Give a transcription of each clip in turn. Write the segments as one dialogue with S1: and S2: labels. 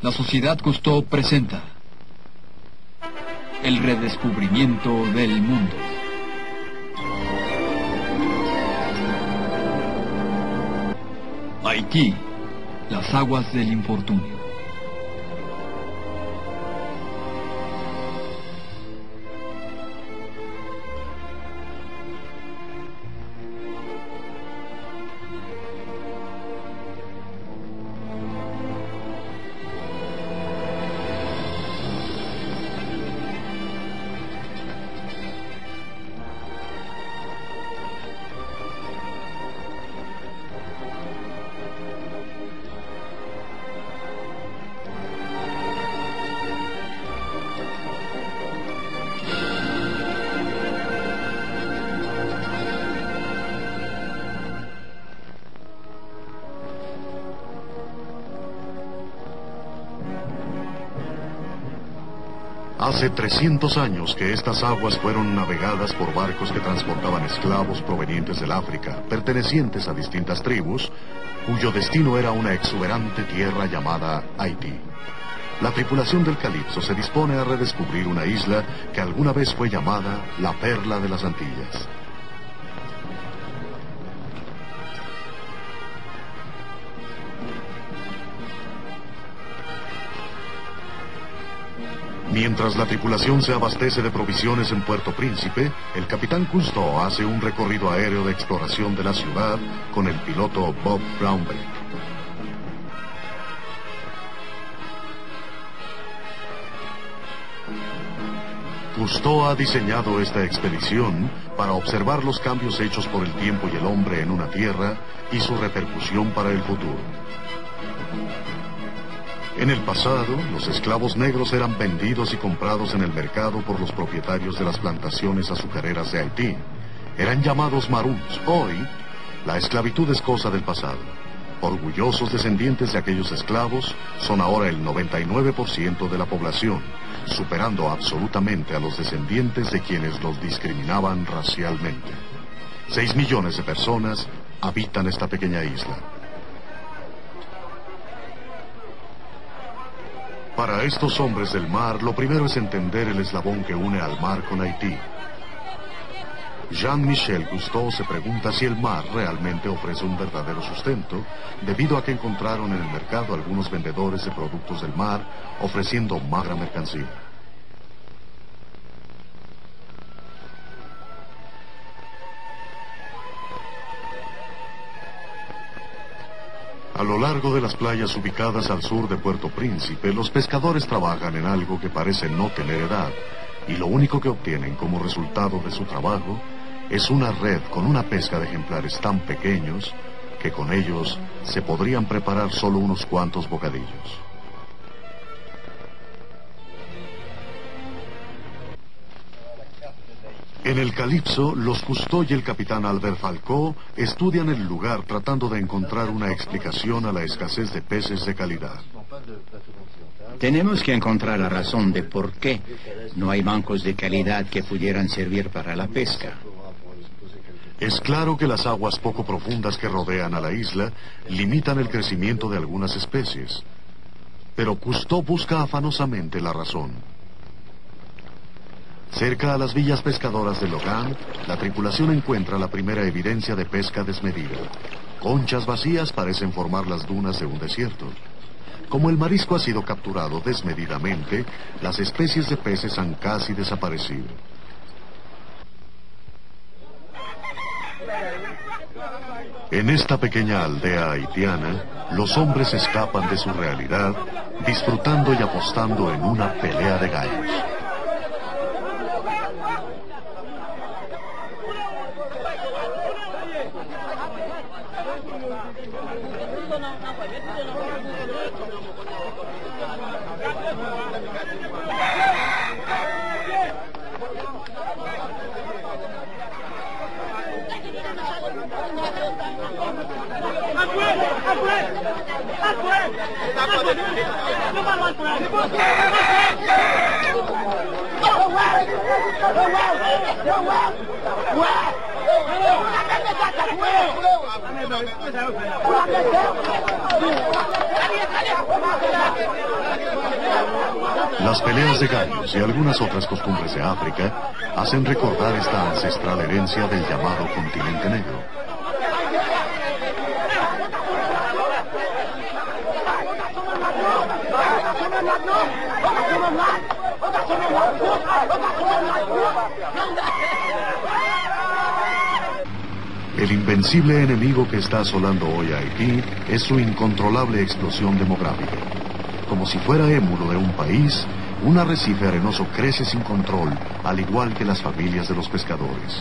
S1: La Sociedad Cousteau presenta el redescubrimiento del mundo. Haití, las aguas del infortunio.
S2: Hace 300 años que estas aguas fueron navegadas por barcos que transportaban esclavos provenientes del África, pertenecientes a distintas tribus, cuyo destino era una exuberante tierra llamada Haití. La tripulación del Calipso se dispone a redescubrir una isla que alguna vez fue llamada la Perla de las Antillas. Mientras la tripulación se abastece de provisiones en Puerto Príncipe, el capitán Cousteau hace un recorrido aéreo de exploración de la ciudad con el piloto Bob Brownback. Cousteau ha diseñado esta expedición para observar los cambios hechos por el tiempo y el hombre en una tierra y su repercusión para el futuro. En el pasado, los esclavos negros eran vendidos y comprados en el mercado por los propietarios de las plantaciones azucareras de Haití. Eran llamados maroons. Hoy, la esclavitud es cosa del pasado. Orgullosos descendientes de aquellos esclavos, son ahora el 99% de la población, superando absolutamente a los descendientes de quienes los discriminaban racialmente. 6 millones de personas habitan esta pequeña isla. Para estos hombres del mar, lo primero es entender el eslabón que une al mar con Haití. Jean-Michel Cousteau se pregunta si el mar realmente ofrece un verdadero sustento, debido a que encontraron en el mercado algunos vendedores de productos del mar ofreciendo magra mercancía. A lo largo de las playas ubicadas al sur de Puerto Príncipe, los pescadores trabajan en algo que parece no tener edad, y lo único que obtienen como resultado de su trabajo es una red con una pesca de ejemplares tan pequeños que con ellos se podrían preparar solo unos cuantos bocadillos. En el Calipso, los Cousteau y el capitán Albert Falcó estudian el lugar tratando de encontrar una explicación a la escasez de peces de calidad.
S3: Tenemos que encontrar la razón de por qué no hay bancos de calidad que pudieran servir para la pesca.
S2: Es claro que las aguas poco profundas que rodean a la isla limitan el crecimiento de algunas especies. Pero Cousteau busca afanosamente la razón. Cerca a las villas pescadoras de Logan, la tripulación encuentra la primera evidencia de pesca desmedida. Conchas vacías parecen formar las dunas de un desierto. Como el marisco ha sido capturado desmedidamente, las especies de peces han casi desaparecido. En esta pequeña aldea haitiana, los hombres escapan de su realidad, disfrutando y apostando en una pelea de gallos. Las peleas de gallos y algunas otras costumbres de África hacen recordar esta ancestral herencia del llamado continente negro. El invencible enemigo que está asolando hoy a Haití es su incontrolable explosión demográfica. Como si fuera émulo de un país, un arrecife arenoso crece sin control, al igual que las familias de los pescadores.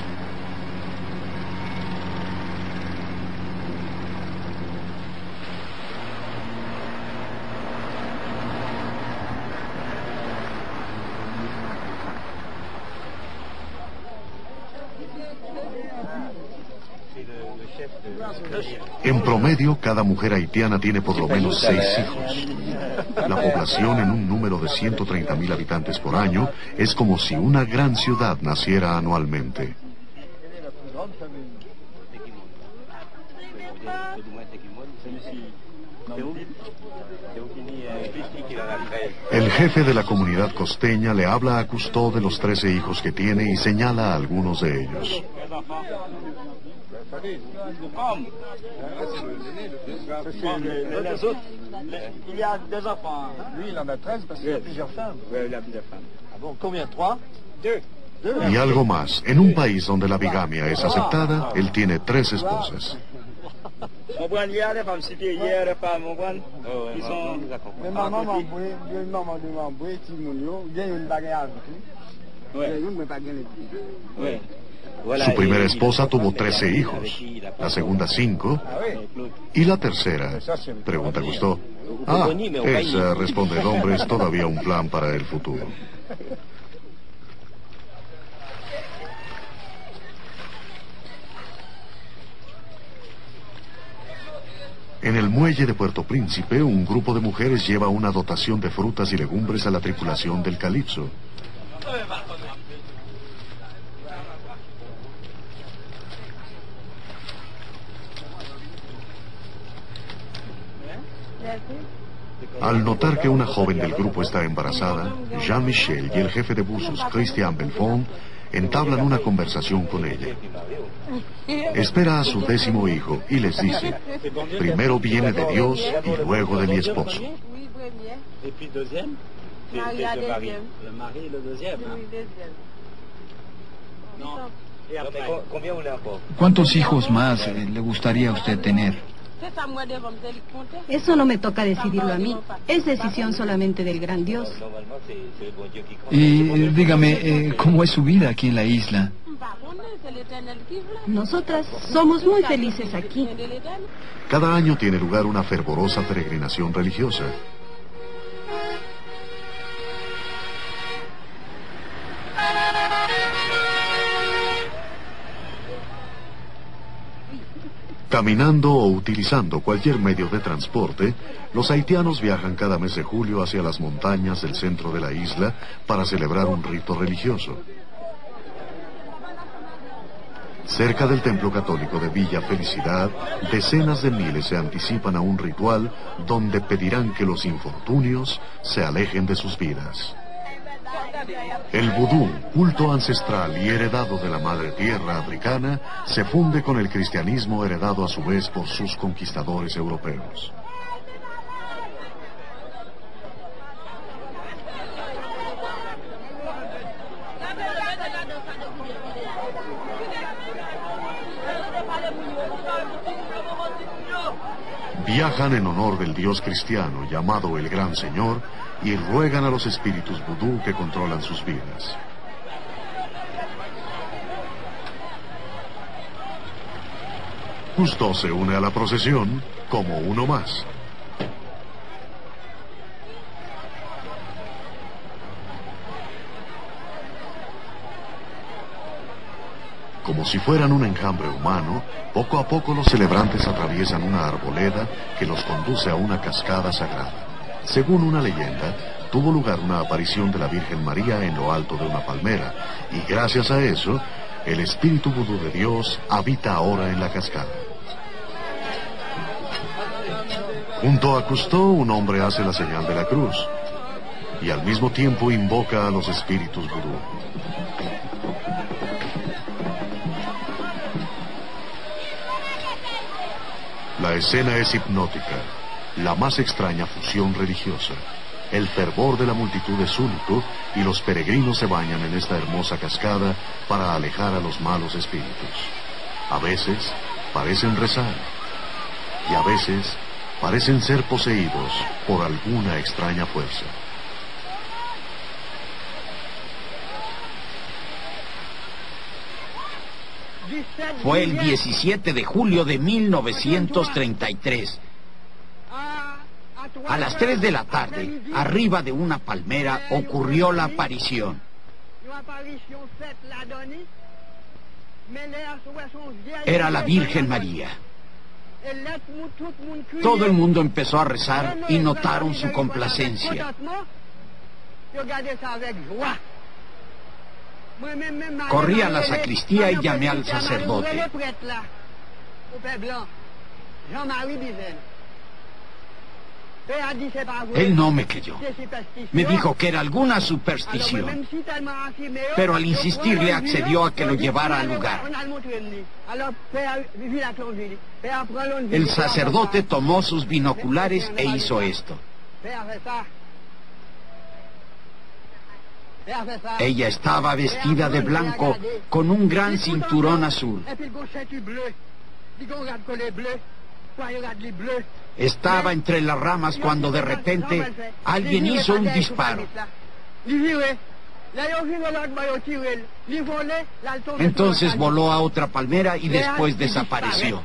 S2: En promedio, cada mujer haitiana tiene por lo menos 6 hijos. La población, en un número de 130.000 habitantes por año, es como si una gran ciudad naciera anualmente. El jefe de la comunidad costeña le habla a Cousteau de los 13 hijos que tiene y señala a algunos de ellos.
S4: Il y a 2 enfants. Lui, il en a 13 parce qu'il y a plusieurs femmes. Oui, il y a plusieurs femmes. Ah bon, combien? 3? 2.
S2: Y algo más. En un país donde la bigamia es aceptada, él tiene 3 esposas.
S4: Il y a des femmes supérieures, des femmes, qui sont... Mais maman m'a envoyé, il y a une bagarre avec lui. Oui.
S2: Su primera esposa tuvo 13 hijos, la segunda 5, y la tercera, pregunta Cousteau. Esa, responde el hombre, es todavía un plan para el futuro. En el muelle de Puerto Príncipe, un grupo de mujeres lleva una dotación de frutas y legumbres a la tripulación del Calypso. Al notar que una joven del grupo está embarazada, Jean-Michel y el jefe de buzos, Christian Belfond, entablan una conversación con ella. Espera a su 10º hijo y les dice, primero viene de Dios y luego de mi esposo.
S1: ¿Cuántos hijos más le gustaría a usted tener?
S5: Eso no me toca decidirlo a mí. Es decisión solamente del gran Dios.
S1: Y dígame, ¿cómo es su vida aquí en la isla?
S5: Nosotras somos muy felices aquí.
S2: Cada año tiene lugar una fervorosa peregrinación religiosa. Caminando o utilizando cualquier medio de transporte, los haitianos viajan cada mes de julio hacia las montañas del centro de la isla para celebrar un rito religioso. Cerca del templo católico de Villa Felicidad, decenas de miles se anticipan a un ritual donde pedirán que los infortunios se alejen de sus vidas. El vudú, culto ancestral y heredado de la madre tierra africana, se funde con el cristianismo heredado a su vez por sus conquistadores europeos. Viajan en honor del dios cristiano llamado el Gran Señor y ruegan a los espíritus vudú que controlan sus vidas. Cousteau se une a la procesión como uno más. Como si fueran un enjambre humano, poco a poco los celebrantes atraviesan una arboleda que los conduce a una cascada sagrada. Según una leyenda, tuvo lugar una aparición de la Virgen María en lo alto de una palmera, y gracias a eso, el espíritu vudú de Dios habita ahora en la cascada. Junto a Cousteau, un hombre hace la señal de la cruz, y al mismo tiempo invoca a los espíritus vudú. La escena es hipnótica, la más extraña fusión religiosa. El fervor de la multitud es único y los peregrinos se bañan en esta hermosa cascada para alejar a los malos espíritus. A veces parecen rezar y a veces parecen ser poseídos por alguna extraña fuerza.
S3: Fue el 17 de julio de 1933. A las 3 de la tarde, arriba de una palmera, ocurrió la aparición. Era la Virgen María. Todo el mundo empezó a rezar y notaron su complacencia. Corrí a la sacristía y llamé al sacerdote. Él no me creyó. Me dijo que era alguna superstición. Pero al insistirle accedió a que lo llevara al lugar. El sacerdote tomó sus binoculares e hizo esto. Ella estaba vestida de blanco con un gran cinturón azul. Estaba entre las ramas cuando de repente alguien hizo un disparo. Entonces voló a otra palmera y después desapareció.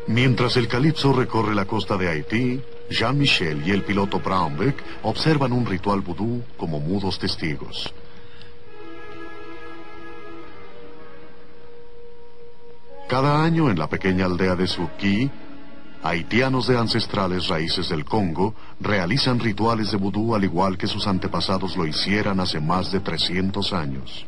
S2: Mientras el calipso recorre la costa de Haití, Jean-Michel y el piloto Braunbeck observan un ritual vudú como mudos testigos. Cada año en la pequeña aldea de Surquí, haitianos de ancestrales raíces del Congo realizan rituales de vudú al igual que sus antepasados lo hicieran hace más de 300 años.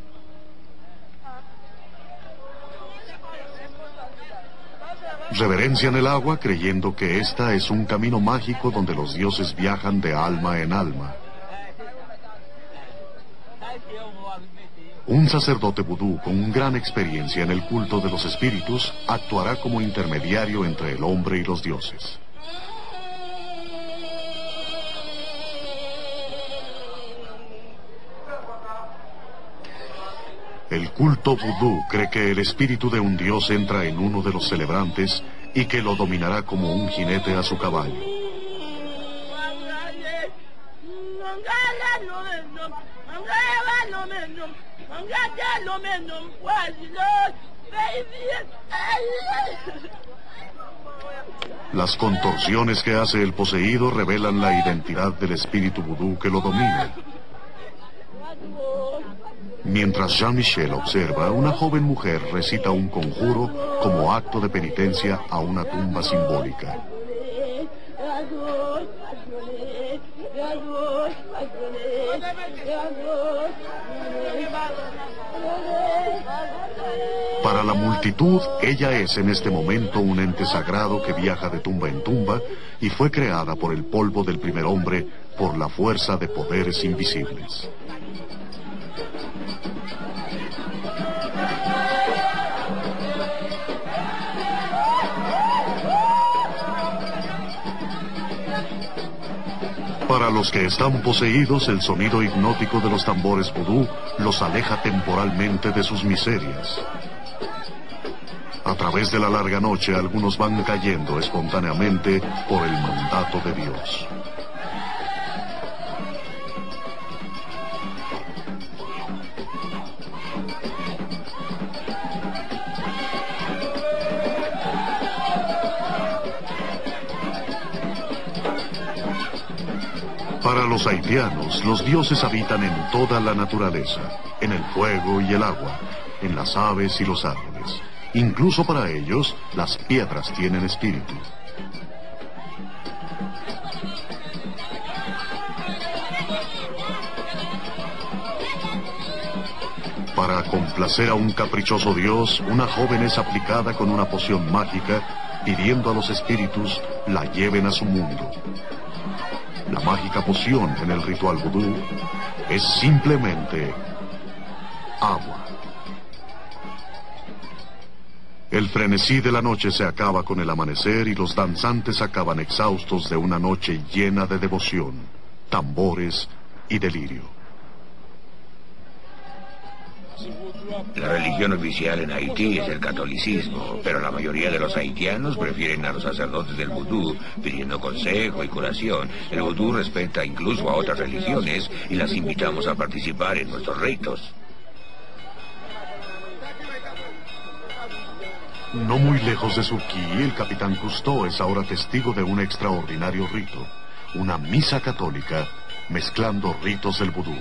S2: Reverencian el agua creyendo que esta es un camino mágico donde los dioses viajan de alma en alma. Un sacerdote vudú con gran experiencia en el culto de los espíritus actuará como intermediario entre el hombre y los dioses. El culto vudú cree que el espíritu de un dios entra en uno de los celebrantes y que lo dominará como un jinete a su caballo. Las contorsiones que hace el poseído revelan la identidad del espíritu vudú que lo domina. Mientras Jean-Michel observa, una joven mujer recita un conjuro como acto de penitencia a una tumba simbólica. Para la multitud, ella es en este momento un ente sagrado que viaja de tumba en tumba y fue creada por el polvo del primer hombre por la fuerza de poderes invisibles. Para los que están poseídos, el sonido hipnótico de los tambores vudú los aleja temporalmente de sus miserias. A través de la larga noche, algunos van cayendo espontáneamente por el mandato de Dios. Para los haitianos, los dioses habitan en toda la naturaleza, en el fuego y el agua, en las aves y los árboles. Incluso para ellos, las piedras tienen espíritu. Para complacer a un caprichoso dios, una joven es aplicada con una poción mágica pidiendo a los espíritus la lleven a su mundo. La mágica poción en el ritual vudú es simplemente agua. El frenesí de la noche se acaba con el amanecer y los danzantes acaban exhaustos de una noche llena de devoción, tambores y delirio.
S6: La religión oficial en Haití es el catolicismo, pero la mayoría de los haitianos prefieren a los sacerdotes del vudú, pidiendo consejo y curación. El vudú respeta incluso a otras religiones y las invitamos a participar en nuestros ritos.
S2: No muy lejos de Surquí, el capitán Cousteau es ahora testigo de un extraordinario rito, una misa católica mezclando ritos del vudú.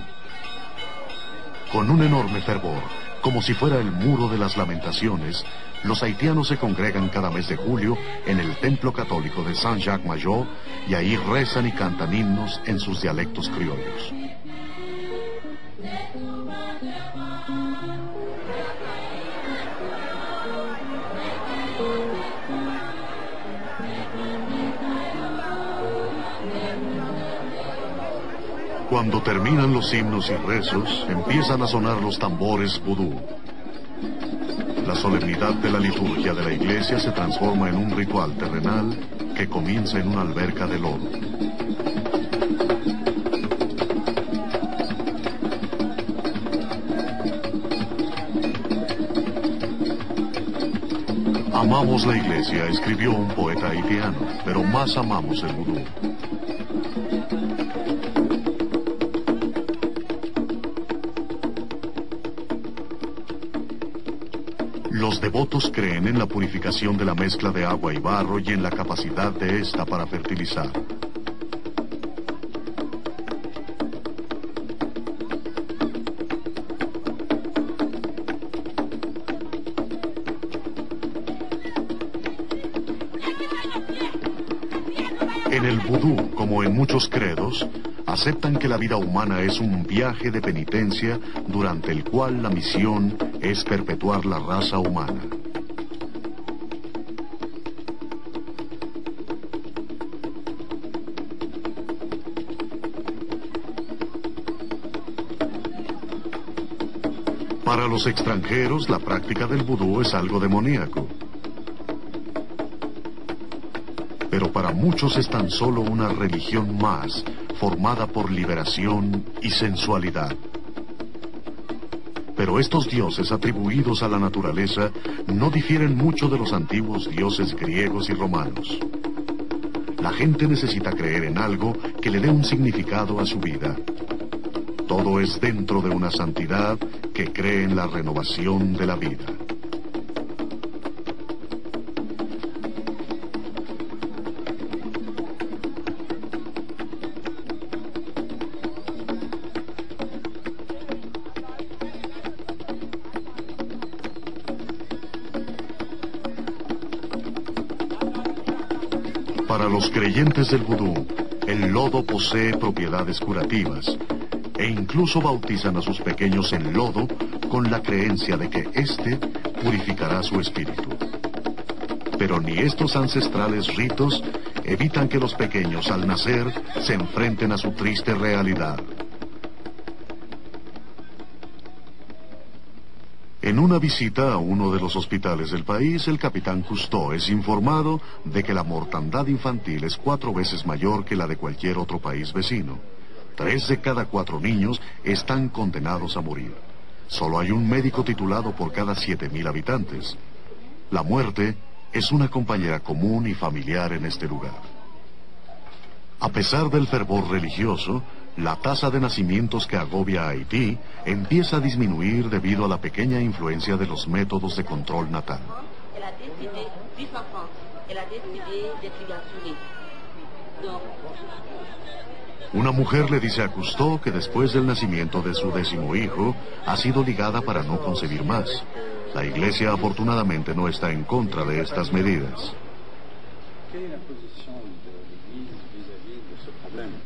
S2: Con un enorme fervor, como si fuera el muro de las lamentaciones, los haitianos se congregan cada mes de julio en el templo católico de Saint-Jacques-Major y ahí rezan y cantan himnos en sus dialectos criollos. Cuando terminan los himnos y rezos, empiezan a sonar los tambores vudú. La solemnidad de la liturgia de la iglesia se transforma en un ritual terrenal que comienza en una alberca de lodo. Amamos la iglesia, escribió un poeta haitiano, pero más amamos el vudú. Los devotos creen en la purificación de la mezcla de agua y barro y en la capacidad de ésta para fertilizar. En el vudú, como en muchos credos, aceptan que la vida humana es un viaje de penitencia durante el cual la misión es perpetuar la raza humana. Para los extranjeros, la práctica del vudú es algo demoníaco. Pero para muchos es tan solo una religión más, formada por liberación y sensualidad. Pero estos dioses atribuidos a la naturaleza no difieren mucho de los antiguos dioses griegos y romanos. La gente necesita creer en algo que le dé un significado a su vida. Todo es dentro de una santidad que cree en la renovación de la vida. Para los creyentes del vudú, el lodo posee propiedades curativas, e incluso bautizan a sus pequeños en lodo con la creencia de que éste purificará su espíritu. Pero ni estos ancestrales ritos evitan que los pequeños al nacer se enfrenten a su triste realidad. En una visita a uno de los hospitales del país, el capitán Cousteau es informado de que la mortandad infantil es 4 veces mayor que la de cualquier otro país vecino. 3 de cada 4 niños están condenados a morir. Solo hay un médico titulado por cada 7,000 habitantes. La muerte es una compañera común y familiar en este lugar. A pesar del fervor religioso, la tasa de nacimientos que agobia a Haití empieza a disminuir debido a la pequeña influencia de los métodos de control natal. Una mujer le dice a Cousteau que después del nacimiento de su 10º hijo, ha sido ligada para no concebir más. La iglesia afortunadamente no está en contra de estas medidas.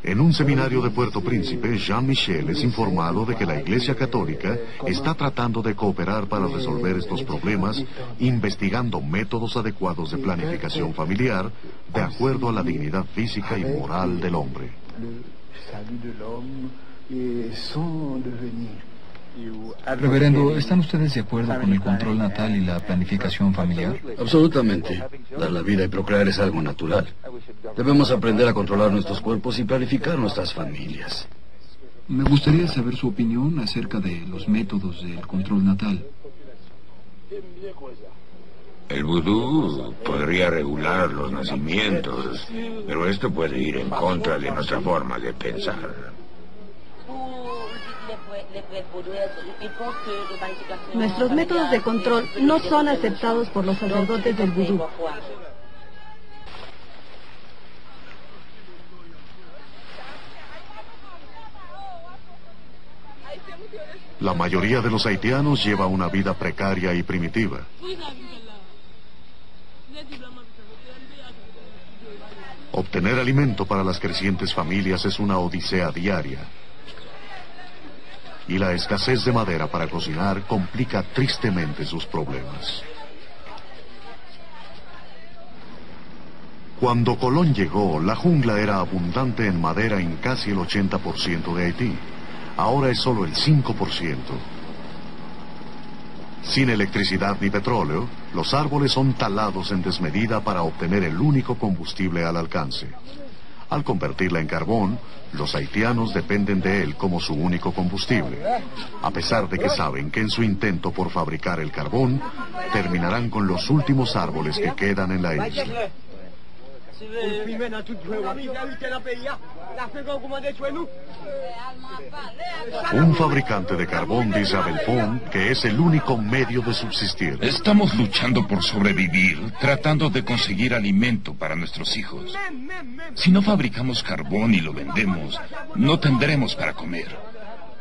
S2: En un seminario de Puerto Príncipe, Jean-Michel es informado de que la Iglesia Católica está tratando de cooperar para resolver estos problemas, investigando métodos adecuados de planificación familiar de acuerdo a la dignidad física y moral del hombre.
S1: Reverendo, ¿están ustedes de acuerdo con el control natal y la planificación familiar?
S7: Absolutamente. Dar la vida y procrear es algo natural. Debemos aprender a controlar nuestros cuerpos y planificar nuestras familias.
S1: Me gustaría saber su opinión acerca de los métodos del control natal.
S6: El vudú podría regular los nacimientos, pero esto puede ir en contra de nuestra forma de pensar.
S5: Nuestros métodos de control no son aceptados por los sacerdotes del vudú.
S2: La mayoría de los haitianos lleva una vida precaria y primitiva. Obtener alimento para las crecientes familias es una odisea diaria. Y la escasez de madera para cocinar complica tristemente sus problemas. Cuando Colón llegó, la jungla era abundante en madera en casi el 80% de Haití. Ahora es solo el 5%. Sin electricidad ni petróleo, los árboles son talados en desmedida para obtener el único combustible al alcance. Al convertirla en carbón, los haitianos dependen de él como su único combustible, a pesar de que saben que en su intento por fabricar el carbón, terminarán con los últimos árboles que quedan en la isla. Un fabricante de carbón dice a Belfond que es el único medio de subsistir.
S8: Estamos luchando por sobrevivir, tratando de conseguir alimento para nuestros hijos. Si no fabricamos carbón y lo vendemos, no tendremos para comer.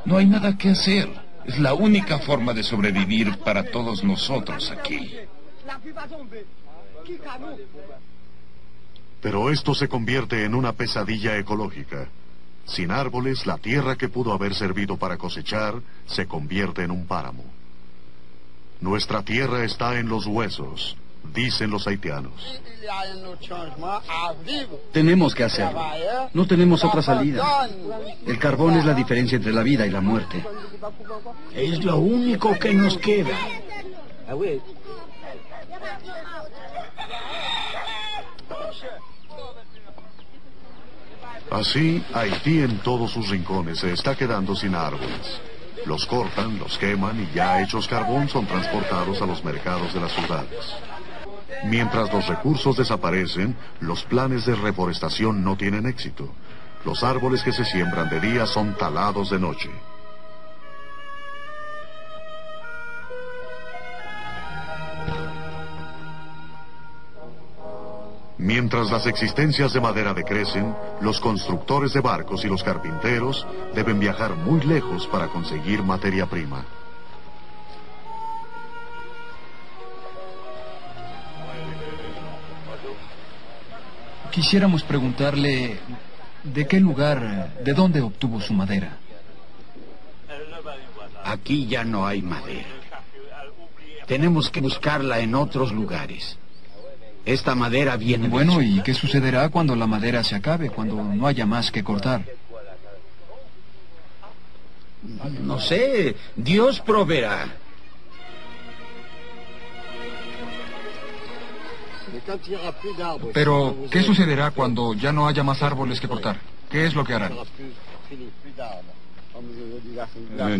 S8: No hay nada que hacer. Es la única forma de sobrevivir para todos nosotros aquí.
S2: Pero esto se convierte en una pesadilla ecológica. Sin árboles, la tierra que pudo haber servido para cosechar se convierte en un páramo. Nuestra tierra está en los huesos, dicen los haitianos.
S7: Tenemos que hacerlo. No tenemos otra salida. El carbón es la diferencia entre la vida y la muerte.
S3: Es lo único que nos queda.
S2: Así, Haití en todos sus rincones se está quedando sin árboles. Los cortan, los queman y ya hechos carbón son transportados a los mercados de las ciudades. Mientras los recursos desaparecen, los planes de reforestación no tienen éxito. Los árboles que se siembran de día son talados de noche. Mientras las existencias de madera decrecen, los constructores de barcos y los carpinteros deben viajar muy lejos para conseguir materia prima.
S1: Quisiéramos preguntarle de qué lugar, de dónde obtuvo su madera.
S3: Aquí ya no hay madera. Tenemos que buscarla en otros lugares. Esta madera viene del
S1: Bueno,
S3: sur.
S1: ¿y qué sucederá cuando la madera se acabe, cuando no haya más que cortar?
S3: No sé, Dios proveerá.
S9: Pero, ¿qué sucederá cuando ya no haya más árboles que cortar? ¿Qué es lo que harán?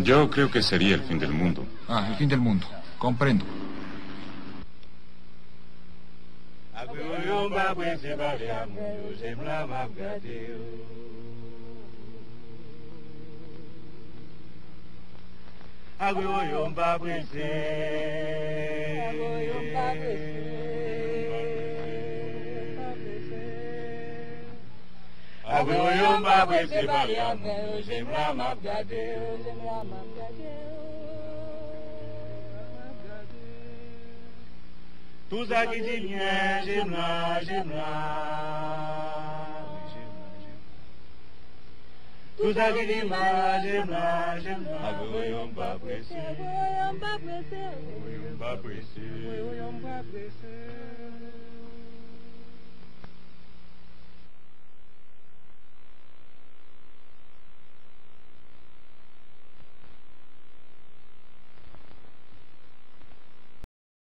S10: Yo creo que sería el fin del mundo.
S9: Ah, el fin del mundo. Comprendo.
S4: Tous avis mage, voyons pas presser. Voyons pas presser.